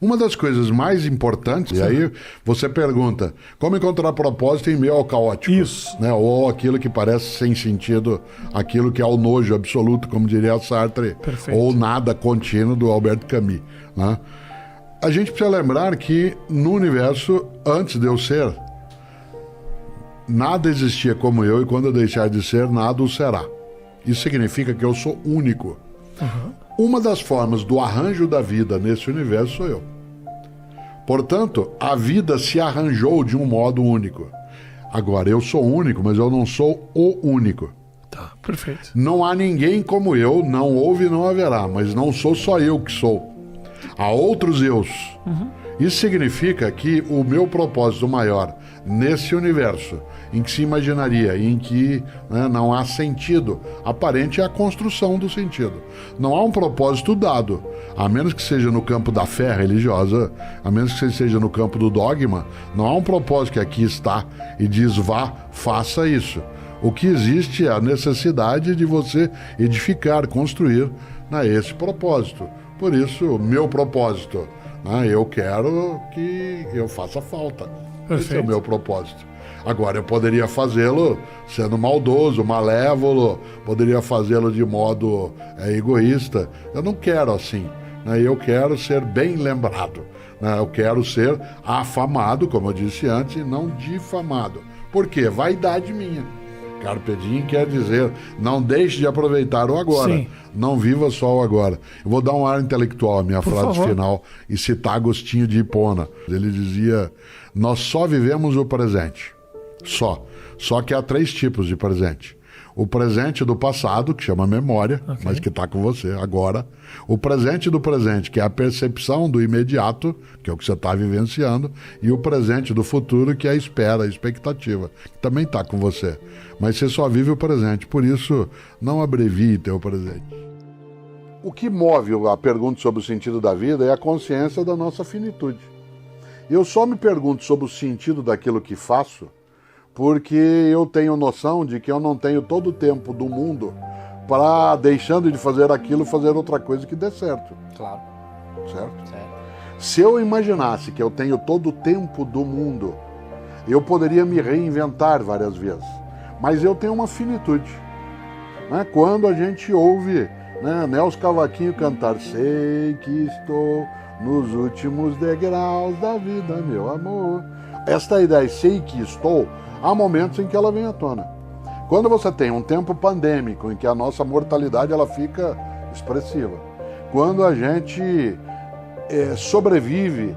Uma das coisas mais importantes, e aí você pergunta, como encontrar propósito em meio ao caótico? Isso. Né? Ou aquilo que parece sem sentido, aquilo que é o nojo absoluto, como diria Sartre, Perfeito. ou nada contínuo do Albert Camus. Né? A gente precisa lembrar que no universo, antes de eu ser, nada existia como eu, e quando eu deixar de ser, nada o será. Isso significa que eu sou único. Uma das formas do arranjo da vida nesse universo sou eu. Portanto, a vida se arranjou de um modo único. Agora, eu sou único, mas eu não sou o único. Tá, perfeito. Não há ninguém como eu, não houve e não haverá, mas não sou só eu que sou. Há outros eus. Isso significa que o meu propósito maior nesse universo, em que se imaginaria, em que não há sentido aparente, é a construção do sentido. Não há um propósito dado, a menos que seja no campo da fé religiosa, a menos que seja no campo do dogma, não há um propósito que aqui está e diz vá, faça isso. O que existe é a necessidade de você edificar, construir esse propósito. Por isso, meu propósito, eu quero que eu faça falta. Perfeito. Esse é o meu propósito. Agora, eu poderia fazê-lo sendo maldoso, malévolo, poderia fazê-lo de modo egoísta. Eu não quero assim. Eu quero ser bem lembrado. Eu quero ser afamado, como eu disse antes, e não difamado. Por quê? Vaidade minha. Carpe diem quer dizer, não deixe de aproveitar o agora. Sim. Não viva só o agora. Eu vou dar um ar intelectual à minha frase favor. final e citar Agostinho de Hipona. Ele dizia, nós só vivemos o presente. Só que há 3 tipos de presente. O presente do passado, que chama memória, mas que está com você agora. O presente do presente, que é a percepção do imediato, que é o que você está vivenciando. E o presente do futuro, que é a espera, a expectativa, que também está com você. Mas você só vive o presente, por isso não abrevie teu presente. O que move a pergunta sobre o sentido da vida é a consciência da nossa finitude. Eu só me pergunto sobre o sentido daquilo que faço porque eu tenho noção de que eu não tenho todo o tempo do mundo para, deixando de fazer aquilo, fazer outra coisa que dê certo. Claro. Certo? Se eu imaginasse que eu tenho todo o tempo do mundo, eu poderia me reinventar várias vezes. Mas eu tenho uma finitude. Quando a gente ouve Nelson Cavaquinho cantar sei que estou nos últimos degraus da vida, meu amor. Esta ideia, sei que estou, há momentos em que ela vem à tona. Quando você tem um tempo pandêmico em que a nossa mortalidade ela fica expressiva, quando a gente sobrevive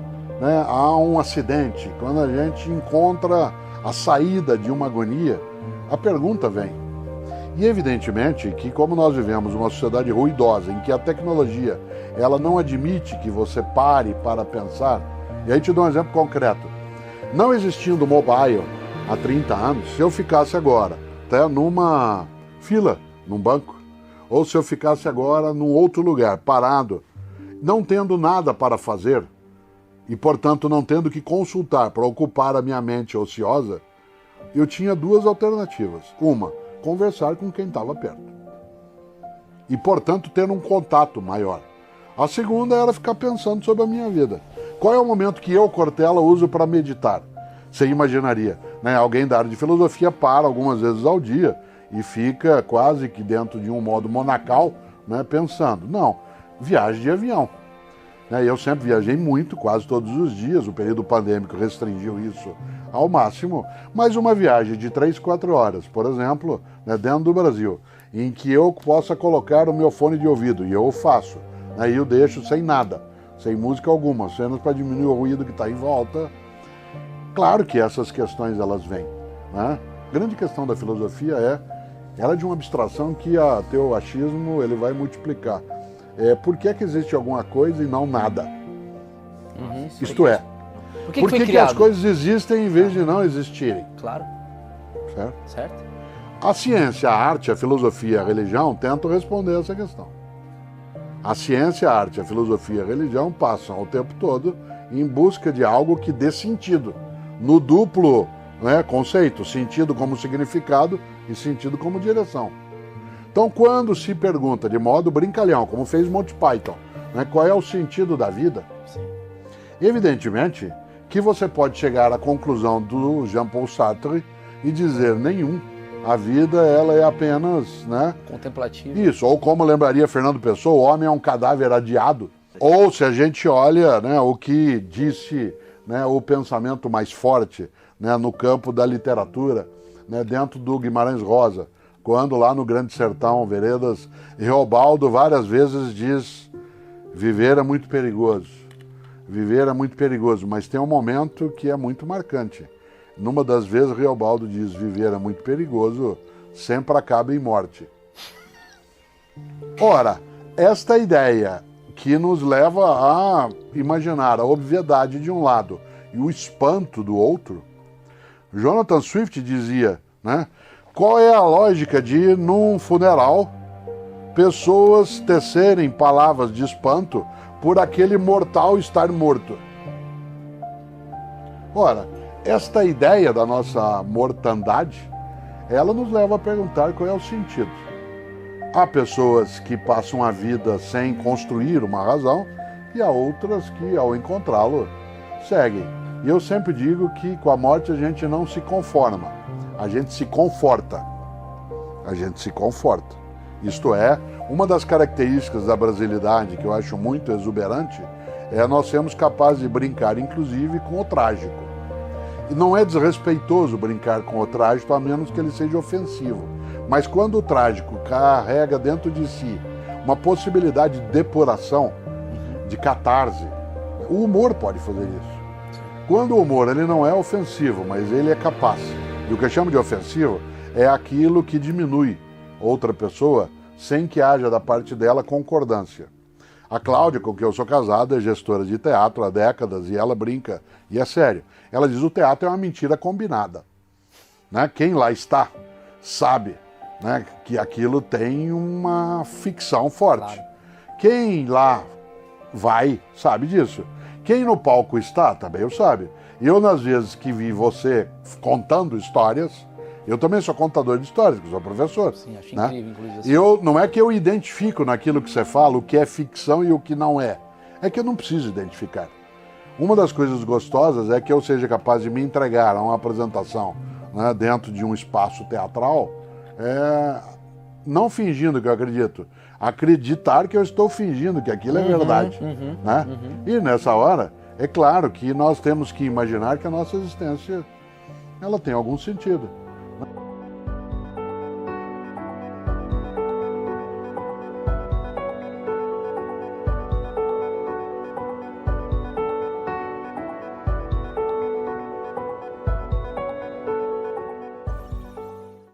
a um acidente, quando a gente encontra a saída de uma agonia, a pergunta vem. E evidentemente que, como nós vivemos uma sociedade ruidosa, em que a tecnologia ela não admite que você pare para pensar, e aí te dou um exemplo concreto. Não existindo mobile há 30 anos, se eu ficasse agora numa fila, num banco, ou se eu ficasse agora num outro lugar, parado, não tendo nada para fazer, e portanto não tendo que consultar para ocupar a minha mente ociosa, eu tinha 2 alternativas. Uma, conversar com quem estava perto. E portanto ter um contato maior. A segunda era ficar pensando sobre a minha vida. Qual é o momento que eu, Cortella, uso para meditar? Você imaginaria, alguém da área de filosofia para algumas vezes ao dia e fica quase que dentro de um modo monacal, pensando. Não, viagem de avião. Eu sempre viajei muito, quase todos os dias, o período pandêmico restringiu isso ao máximo, mas uma viagem de 3, 4 horas, por exemplo, dentro do Brasil, em que eu possa colocar o meu fone de ouvido, e eu o faço, e eu deixo sem nada, sem música alguma, apenas para diminuir o ruído que está em volta. Claro que essas questões elas vêm. A grande questão da filosofia ela é de uma abstração que o teu achismo ele vai multiplicar. Por que existe alguma coisa e não nada? Isto é, por que as coisas existem em vez de não existirem? Claro. Certo? A ciência, a arte, a filosofia, a religião tentam responder essa questão. A ciência, a arte, a filosofia e a religião passam o tempo todo em busca de algo que dê sentido. No duplo conceito, sentido como significado e sentido como direção. Então, quando se pergunta de modo brincalhão, como fez Monty Python, qual é o sentido da vida? Evidentemente que você pode chegar à conclusão do Jean-Paul Sartre e dizer nenhum. A vida, ela é apenas, né? Contemplativa. Isso, ou como lembraria Fernando Pessoa, o homem é um cadáver adiado. Ou se a gente olha, né, o que disse, né, o pensamento mais forte, né, no campo da literatura, né, dentro do Guimarães Rosa, quando lá no Grande Sertão, Veredas, Reobaldo várias vezes diz: viver é muito perigoso, viver é muito perigoso, mas tem um momento que é muito marcante. Numa das vezes, Reobaldo diz: viver é muito perigoso, sempre acaba em morte. Ora, esta ideia que nos leva a imaginar a obviedade de um lado e o espanto do outro, Jonathan Swift dizia, né? Qual é a lógica de, num funeral, pessoas tecerem palavras de espanto por aquele mortal estar morto? Ora, esta ideia da nossa mortandade, ela nos leva a perguntar qual é o sentido. Há pessoas que passam a vida sem construir uma razão e há outras que, ao encontrá-lo, seguem. E eu sempre digo que com a morte a gente não se conforma, a gente se conforta. A gente se conforta. Isto é, uma das características da brasilidade que eu acho muito exuberante é nós sermos capazes de brincar, inclusive, com o trágico. E não é desrespeitoso brincar com o trágico, a menos que ele seja ofensivo. Mas quando o trágico carrega dentro de si uma possibilidade de depuração, de catarse, o humor pode fazer isso. Quando o humor ele não é ofensivo, mas ele é capaz. E o que eu chamo de ofensivo é aquilo que diminui outra pessoa sem que haja da parte dela concordância. A Cláudia, com quem eu sou casado, é gestora de teatro há décadas e ela brinca, e é sério. Ela diz: o teatro é uma mentira combinada. Né? Quem lá está sabe, né, que aquilo tem uma ficção forte. Claro. Quem lá vai sabe disso. Quem no palco está também o sabe. Eu, nas vezes que vi você contando histórias, eu também sou contador de histórias, porque sou professor. Sim, acho né? incrível, inclusive. Assim. Não é que eu identifico naquilo que você fala o que é ficção e o que não é. É que eu não preciso identificar. Uma das coisas gostosas é que eu seja capaz de me entregar a uma apresentação, né, dentro de um espaço teatral, não fingindo que eu acredito, acreditar que eu estou fingindo que aquilo é verdade. Né? E nessa hora, é claro que nós temos que imaginar que a nossa existência ela tem algum sentido.